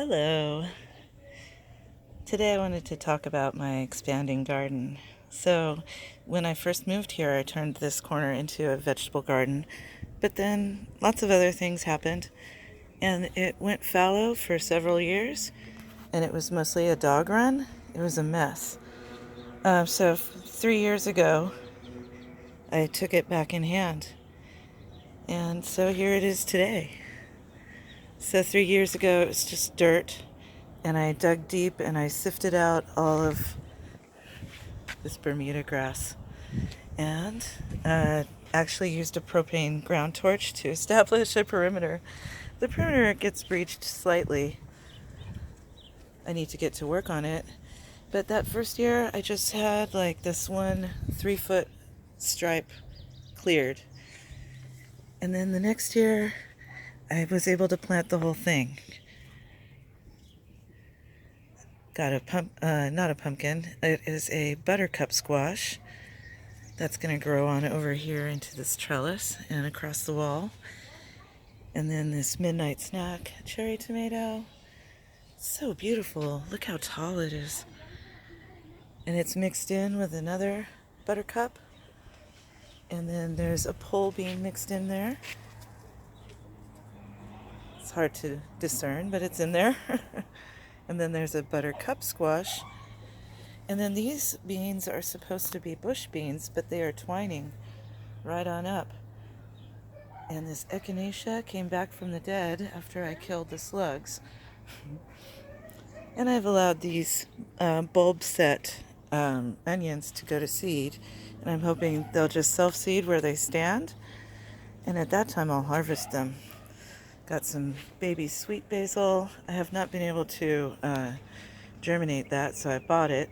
Hello. Today I wanted to talk about my expanding garden. So, when I first moved here, I turned this corner into a vegetable garden, but then lots of other things happened, and it went fallow for several years, and it was mostly a dog run. It was a mess. So, 3 years ago, I took it back in hand, and so here it is today. So, 3 years ago, it was just dirt, and I dug deep and I sifted out all of this Bermuda grass and actually used a propane ground torch to establish a perimeter. The perimeter gets breached slightly. I need to get to work on it. But that first year, I just had like this one 3-foot stripe cleared. And then the next year, I was able to plant the whole thing. Got not a pumpkin, it is a buttercup squash that's going to grow on over here into this trellis and across the wall. And then this midnight snack, cherry tomato. So beautiful. Look how tall it is. And it's mixed in with another buttercup. And then there's a pole bean mixed in there. It's hard to discern, but it's in there. And then there's a buttercup squash. And then these beans are supposed to be bush beans, but they are twining right on up. And this echinacea came back from the dead after I killed the slugs. And I've allowed these bulb set onions to go to seed. And I'm hoping they'll just self-seed where they stand. And at that time, I'll harvest them. Got some baby sweet basil. I have not been able to germinate that, so I bought it.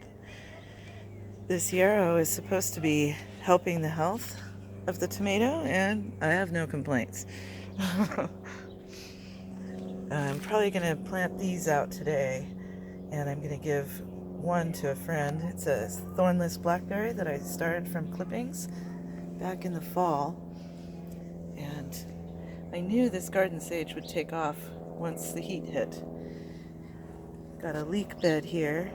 This yarrow is supposed to be helping the health of the tomato, and I have no complaints. I'm probably going to plant these out today, and I'm going to give one to a friend. It's a Thornless Blackberry that I started from clippings back in the fall, and I knew this garden sage would take off once the heat hit. Got a leek bed here.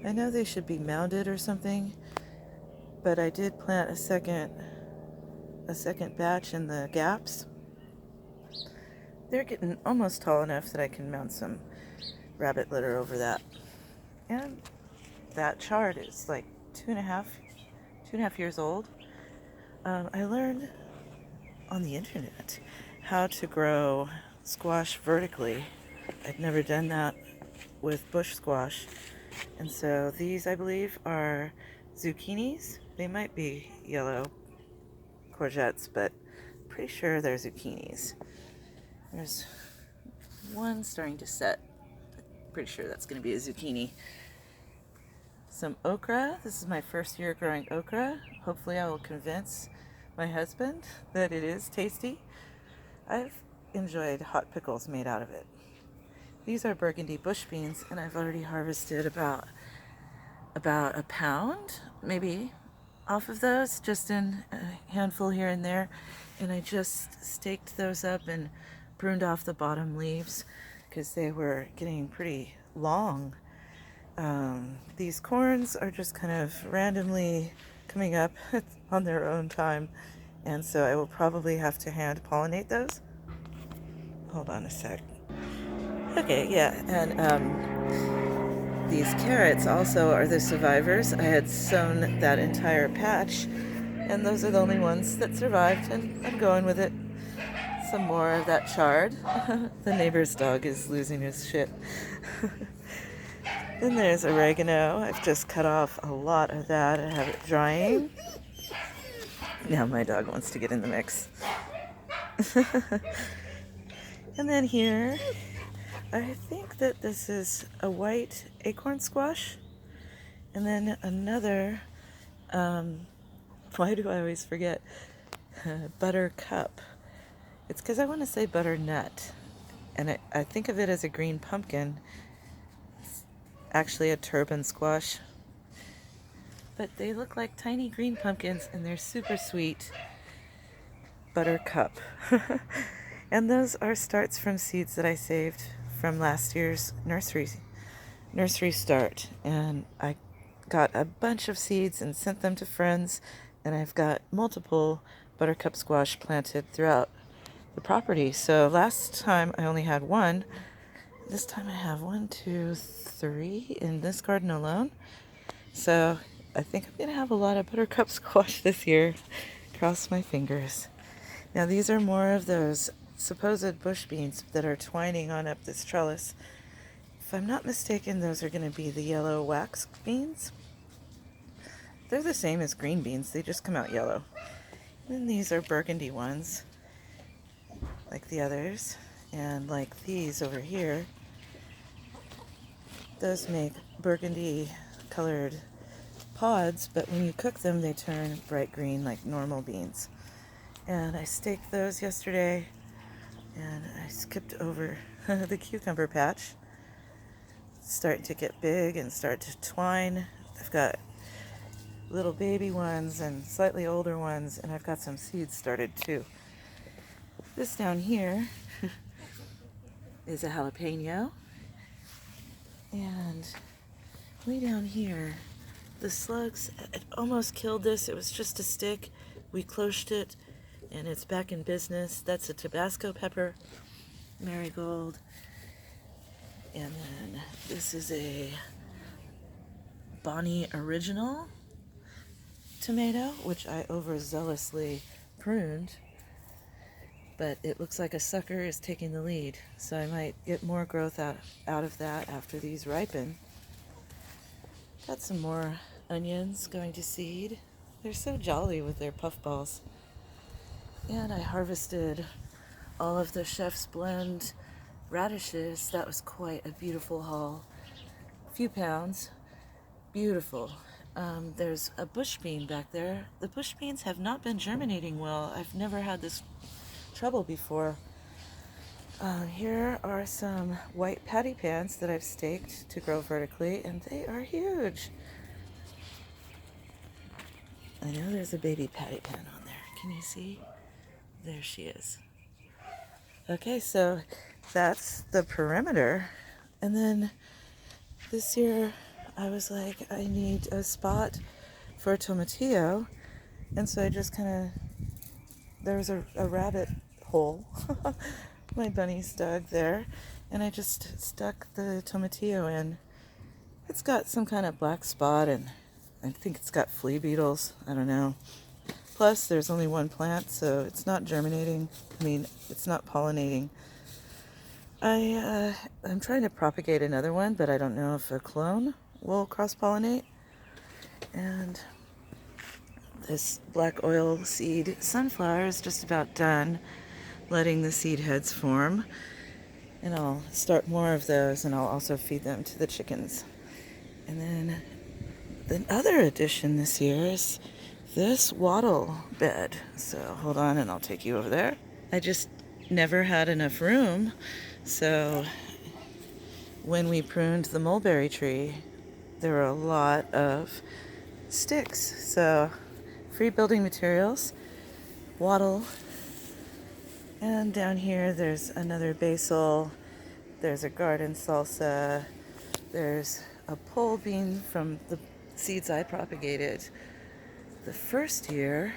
I know they should be mounded or something, but I did plant a second batch in the gaps. They're getting almost tall enough that I can mount some rabbit litter over that. And that chard is like two and a half years old. I learned on the internet how to grow squash vertically. I'd never done that with bush squash. And so these, I believe, are zucchinis. They might be yellow courgettes, but pretty sure they're zucchinis. There's one starting to set. Pretty sure that's going to be a zucchini. Some okra. This is my first year growing okra. Hopefully I will convince my husband that it is tasty. I've enjoyed hot pickles made out of it. These are burgundy bush beans, and I've already harvested about a pound, maybe, off of those, just in a handful here and there. And I just staked those up and pruned off the bottom leaves because they were getting pretty long. These corns are just kind of randomly coming up on their own time, and so I will probably have to hand pollinate those. Hold on a sec. Okay, yeah, and these carrots also are the survivors. I had sown that entire patch, and those are the only ones that survived, and I'm going with it. Some more of that chard. The neighbor's dog is losing his shit. Then there's oregano. I've just cut off a lot of that. I have it drying. Now my dog wants to get in the mix. And then here, I think that this is a white acorn squash. And then another, why do I always forget? Buttercup. It's because I want to say butternut. And I think of it as a green pumpkin. It's actually a turban squash. But they look like tiny green pumpkins, and they're super sweet. Buttercup. And those are starts from seeds that I saved from last year's nursery start, and I got a bunch of seeds and sent them to friends, and I've got multiple Buttercup Squash planted throughout the property. So last time I only had one. This time I have 1, 2, 3 in this garden alone. So I think I'm going to have a lot of Buttercup Squash this year. Cross my fingers. Now these are more of those supposed bush beans that are twining on up this trellis. If I'm not mistaken, those are going to be the yellow wax beans. They're the same as green beans, they just come out yellow. And these are burgundy ones, like the others. And like these over here, those make burgundy colored pods, but when you cook them, they turn bright green like normal beans. And I staked those yesterday, and I skipped over the cucumber patch. It's starting to get big and start to twine. I've got little baby ones and slightly older ones, and I've got some seeds started too. This down here is a jalapeno, and way down here, the slugs, it almost killed this. It was just a stick. We closed it, and it's back in business. That's a Tabasco pepper, marigold. And then this is a Bonnie Original tomato, which I overzealously pruned. But it looks like a sucker is taking the lead. So I might get more growth out of that after these ripen. Got some more onions going to seed. They're so jolly with their puffballs. And I harvested all of the Chef's Blend radishes. That was quite a beautiful haul. A few pounds. Beautiful. There's a bush bean back there. The bush beans have not been germinating well. I've never had this trouble before. Here are some white patty pans that I've staked to grow vertically, and they are huge. I know there's a baby patty pan on there. Can you see? There she is. Okay, so that's the perimeter. And then this year I was like, I need a spot for a tomatillo. And so I just kind of, there was a rabbit hole my bunnies dug there, and I just stuck the tomatillo in. It's got some kind of black spot, and I think it's got flea beetles. I don't know. Plus, there's only one plant, so it's not germinating. I mean, it's not pollinating. I'm trying to propagate another one, but I don't know if a clone will cross-pollinate. And this black oil seed sunflower is just about done letting the seed heads form. And I'll start more of those, and I'll also feed them to the chickens. And then the other addition this year is this wattle bed. So hold on and I'll take you over there. I just never had enough room. So when we pruned the mulberry tree, there were a lot of sticks. So free building materials, wattle, and down here there's another basil, there's a garden salsa, there's a pole bean from the seeds I propagated the first year.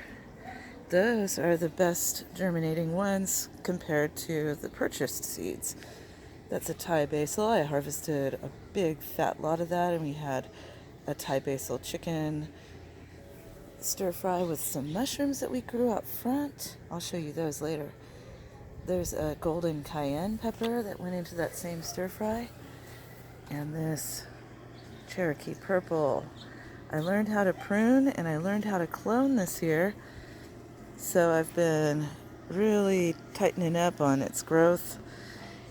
Those are the best germinating ones compared to the purchased seeds. That's a Thai basil. I harvested a big fat lot of that, and we had a Thai basil chicken stir fry with some mushrooms that we grew up front. I'll show you those later. There's a golden cayenne pepper that went into that same stir fry, and this Cherokee purple. I learned how to prune and I learned how to clone this year, so I've been really tightening up on its growth,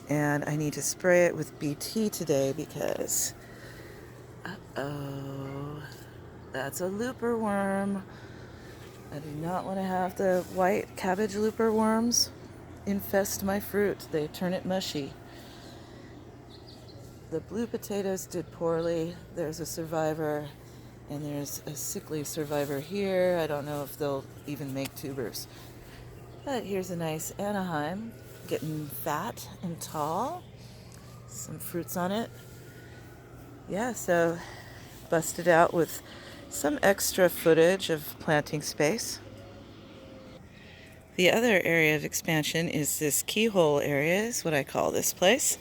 and I need to spray it with BT today because that's a looper worm. I do not want to have the white cabbage looper worms infest my fruit. They turn it mushy. The blue potatoes did poorly. There's a survivor, and there's a sickly survivor here. I don't know if they'll even make tubers. But here's a nice Anaheim, getting fat and tall. Some fruits on it. Yeah, so busted out with some extra footage of planting space. The other area of expansion is this keyhole area, is what I call this place.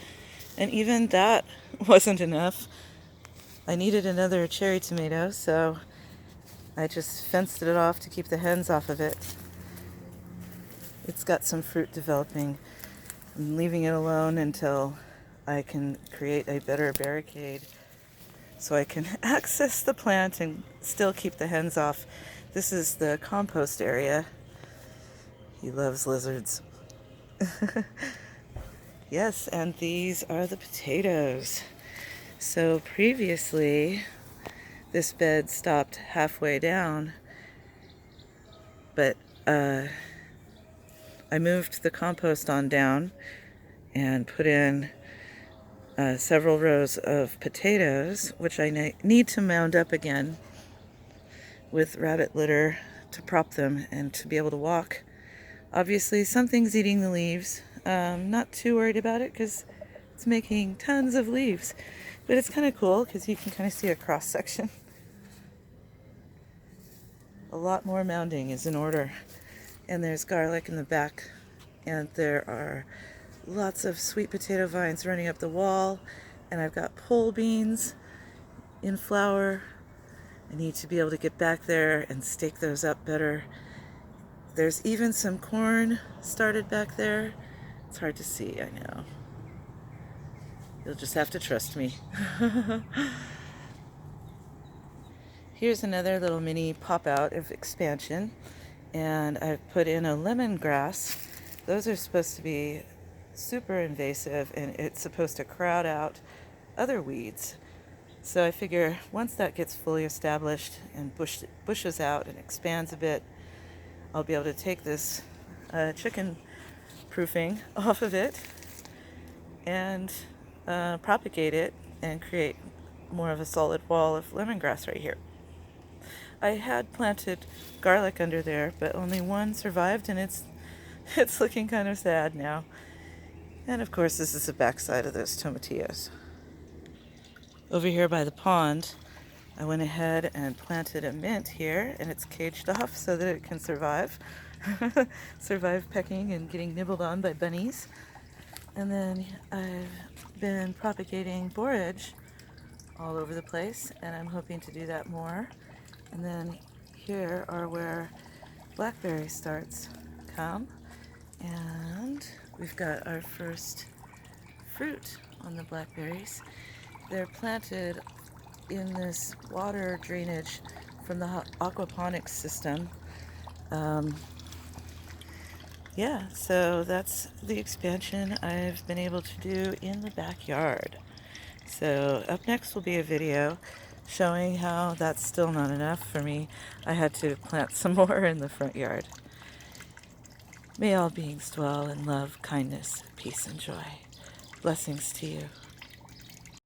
And even that wasn't enough. I needed another cherry tomato, so I just fenced it off to keep the hens off of it. It's got some fruit developing. I'm leaving it alone until I can create a better barricade so I can access the plant and still keep the hens off. This is the compost area. He loves lizards. Yes, and these are the potatoes. So previously, this bed stopped halfway down, but I moved the compost on down and put in several rows of potatoes, which I need to mound up again with rabbit litter to prop them and to be able to walk. Obviously, something's eating the leaves. Not too worried about it because it's making tons of leaves. But it's kind of cool because you can kind of see a cross section. A lot more mounding is in order. And there's garlic in the back. And there are lots of sweet potato vines running up the wall. And I've got pole beans in flower. I need to be able to get back there and stake those up better. There's even some corn started back there. It's hard to see, I know. You'll just have to trust me. Here's another little mini pop-out of expansion. And I've put in a lemongrass. Those are supposed to be super invasive, and it's supposed to crowd out other weeds. So I figure once that gets fully established and bushes out and expands a bit, I'll be able to take this chicken proofing off of it and propagate it and create more of a solid wall of lemongrass right here. I had planted garlic under there, but only one survived, and it's looking kind of sad now. And of course, this is the backside of those tomatillos. Over here by the pond, I went ahead and planted a mint here, and it's caged off so that it can survive. Survive pecking and getting nibbled on by bunnies. And then I've been propagating borage all over the place, and I'm hoping to do that more. And then here are where blackberry starts come. And we've got our first fruit on the blackberries. They're planted in this water drainage from the aquaponics system. Yeah, so that's the expansion I've been able to do in the backyard. So up next will be a video showing how that's still not enough for me. I had to plant some more in the front yard. May all beings dwell in love, kindness, peace, and joy. Blessings to you.